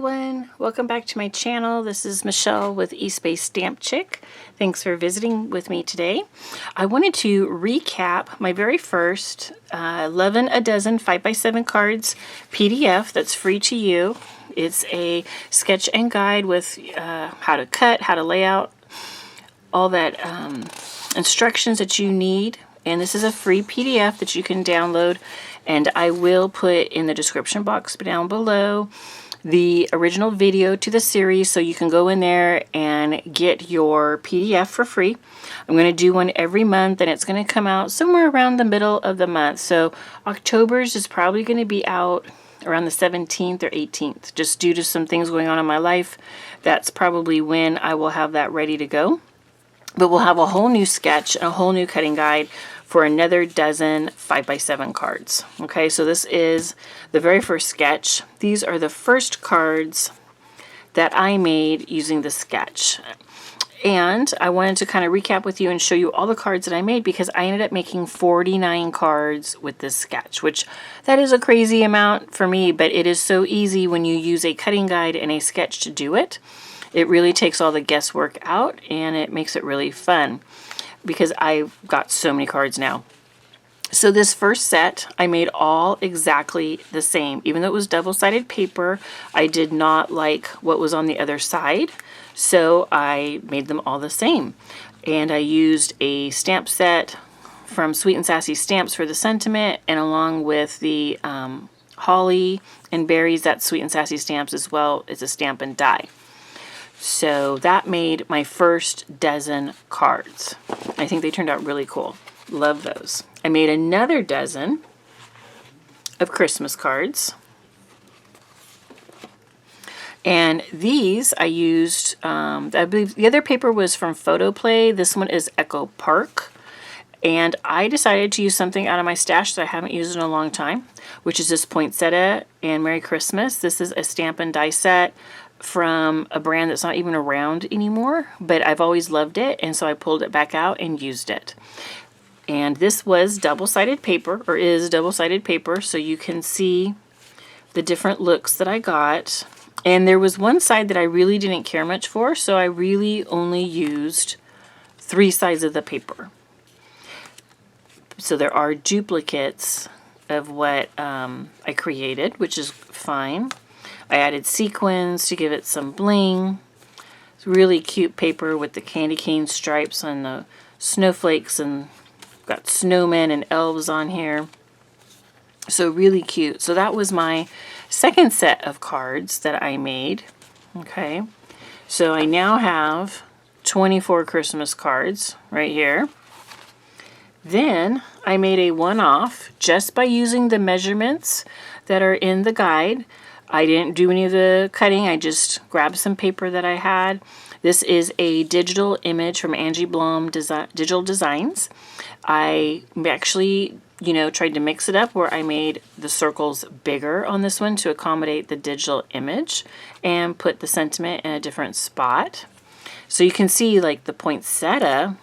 everyone, welcome back to my channel. This is Michelle with East Bay Stamp Chick. Thanks for visiting with me today. I wanted to recap my very first Lovin a Dozen 5x7 cards PDF that's free to you. It's a sketch and guide with how to cut, how to lay out, all that instructions that you need. And this is a free PDF that you can download, and I will put in the description box down below the original video to the series, so you can go in there and get your PDF for free. I'm going to do one every month, and it's going to come out somewhere around the middle of the month. So October's is probably going to be out around the 17th or 18th, just due to some things going on in my life. That's probably when I will have that ready to go. But we'll have a whole new sketch and a whole new cutting guide for another dozen 5x7 cards. Okay, so this is the very first sketch. These are the first cards that I made using the sketch. And I wanted to kind of recap with you and show you all the cards that I made, because I ended up making 49 cards with this sketch, which that is a crazy amount for me, but it is so easy when you use a cutting guide and a sketch to do it. It really takes all the guesswork out, and it makes it really fun, because I've got so many cards now. So this first set, I made all exactly the same. Even though it was double-sided paper, I did not like what was on the other side, so I made them all the same. And I used a stamp set from Sweet and Sassy Stamps for the sentiment, and along with the holly and berries, that's Sweet and Sassy Stamps as well. It's a stamp and die. So that made my first dozen cards. I think they turned out really cool. Love those. I made another dozen of Christmas cards. And these I used, I believe the other paper was from Photo Play. This one is Echo Park. And I decided to use something out of my stash that I haven't used in a long time, which is this Poinsettia and Merry Christmas. This is a stamp and die set from a brand that's not even around anymore, but I've always loved it, and so I pulled it back out and used it. And this was double-sided paper, or is double-sided paper, so you can see the different looks that I got. And there was one side that I really didn't care much for, so I really only used 3 sides of the paper. So there are duplicates of what I created, which is fine. I added sequins to give it some bling. It's really cute paper with the candy cane stripes and the snowflakes, and got snowmen and elves on here. So really cute. So that was my second set of cards that I made. Okay, so I now have 24 Christmas cards right here. Then I made a one-off just by using the measurements that are in the guide. I didn't do any of the cutting. I just grabbed some paper that I had. This is a digital image from Angie Blom Digital Designs. I actually, tried to mix it up where I made the circles bigger on this one to accommodate the digital image, and put the sentiment in a different spot. So you can see, like, the poinsettia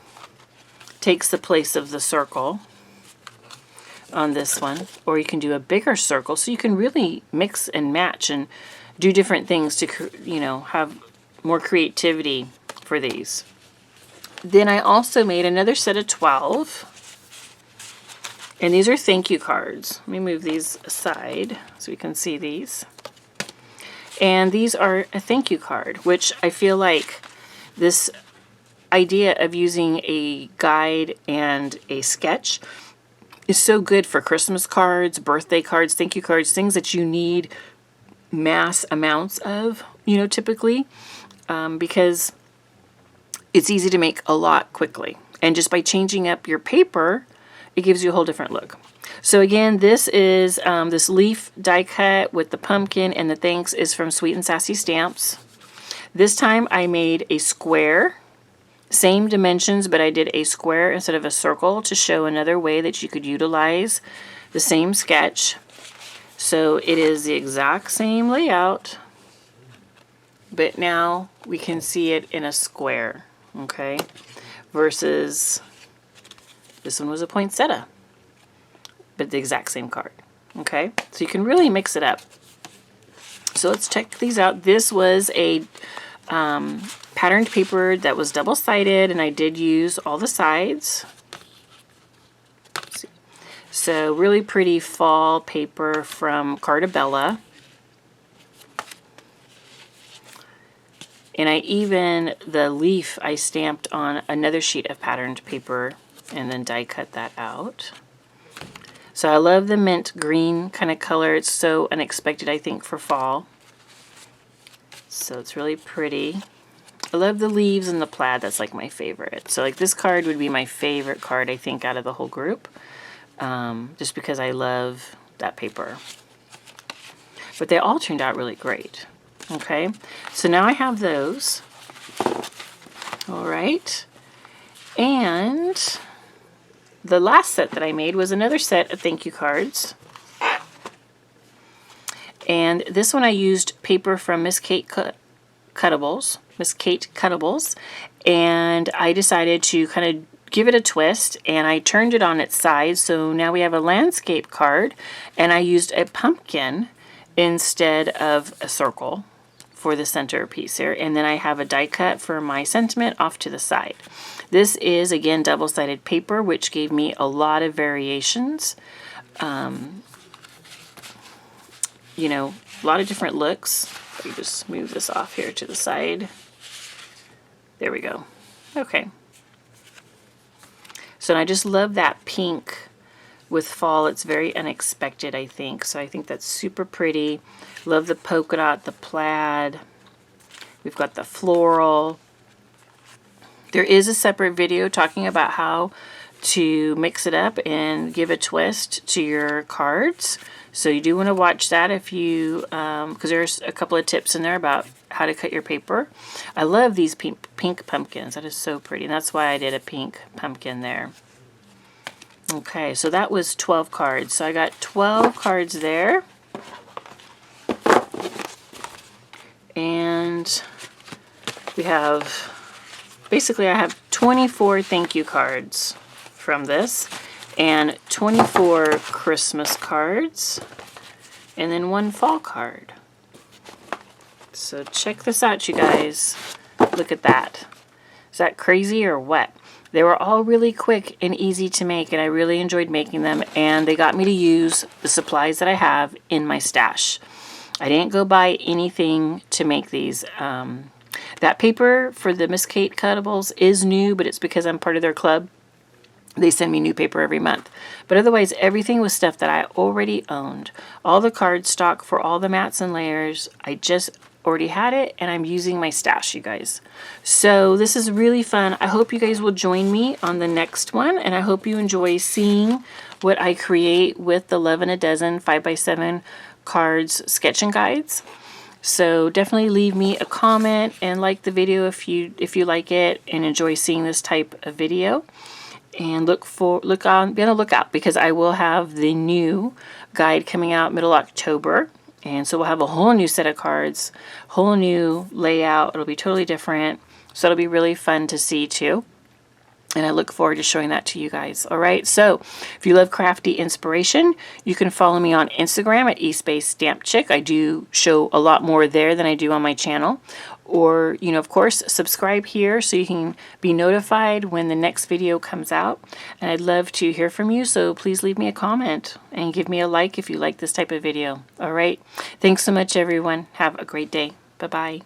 takes the place of the circle on this one, or you can do a bigger circle, so you can really mix and match and do different things to, have more creativity for these. Then I also made another set of 12, and these are thank you cards. Let me move these aside so we can see these. And these are a thank you card, which I feel like this idea of using a guide and a sketch is so good for Christmas cards, birthday cards, thank you cards, things that you need mass amounts of, typically, because it's easy to make a lot quickly. And just by changing up your paper, it gives you a whole different look. So again, this is this leaf die cut with the pumpkin, and the thanks is from Sweet and Sassy Stamps. This time I made a square. Same dimensions, but I did a square instead of a circle to show another way that you could utilize the same sketch. So it is the exact same layout, but now we can see it in a square, okay? Versus this one was a poinsettia, but the exact same card, okay? So you can really mix it up. So let's check these out. This was a patterned paper that was double-sided, and I did use all the sides. Let's see. So really pretty fall paper from Cartabella. And the leaf I stamped on another sheet of patterned paper and then die cut that out. So I love the mint green kind of color. It's so unexpected, I think, for fall. So it's really pretty. I love the leaves and the plaid. That's like my favorite. So like this card would be my favorite card, I think, out of the whole group. Just because I love that paper. But they all turned out really great. Okay, so now I have those. All right. And the last set that I made was another set of thank you cards. And this one I used paper from Miss Kate Cuttables. And I decided to kind of give it a twist, and I turned it on its side. So now we have a landscape card, and I used a pumpkin instead of a circle for the center piece here. And then I have a die cut for my sentiment off to the side. This is, again, double-sided paper, which gave me a lot of variations. You know, a lot of different looks. Let me just move this off here to the side. There we go. Okay. So I just love that pink with fall. It's very unexpected, I think. So I think that's super pretty. Love the polka dot, the plaid. We've got the floral. There is a separate video talking about how to mix it up and give a twist to your cards. So you do want to watch that if you, because there's a couple of tips in there about how to cut your paper. I love these pink pumpkins. That is so pretty. And that's why I did a pink pumpkin there. Okay, so that was 12 cards. So I got 12 cards there. And we have, basically I have 24 thank you cards from this, and 24 Christmas cards, and then 1 fall card. So check this out, you guys. Look at that. Is that crazy or what? They were all really quick and easy to make, and I really enjoyed making them, and they got me to use the supplies that I have in my stash. I didn't go buy anything to make these. That paper for the Miss Kate Cuttables is new, but it's because I'm part of their club. They send me new paper every month. But otherwise, everything was stuff that I already owned. All the card stock for all the mats and layers, I just already had it, and I'm using my stash, you guys. So this is really fun. I hope you guys will join me on the next one, and I hope you enjoy seeing what I create with the Lovin' a Dozen 5x7 cards sketch and guides. So definitely leave me a comment and like the video if you like it and enjoy seeing this type of video. And be on the lookout, because I will have the new guide coming out middle October. And so we'll have a whole new set of cards, whole new layout. It'll be totally different. So it'll be really fun to see too. And I look forward to showing that to you guys. All right. So if you love crafty inspiration, you can follow me on Instagram at eSpaceStampChick. I do show a lot more there than I do on my channel. Or, you know, of course, subscribe here so you can be notified when the next video comes out. And I'd love to hear from you. So please leave me a comment and give me a like if you like this type of video. All right. Thanks so much, everyone. Have a great day. Bye-bye.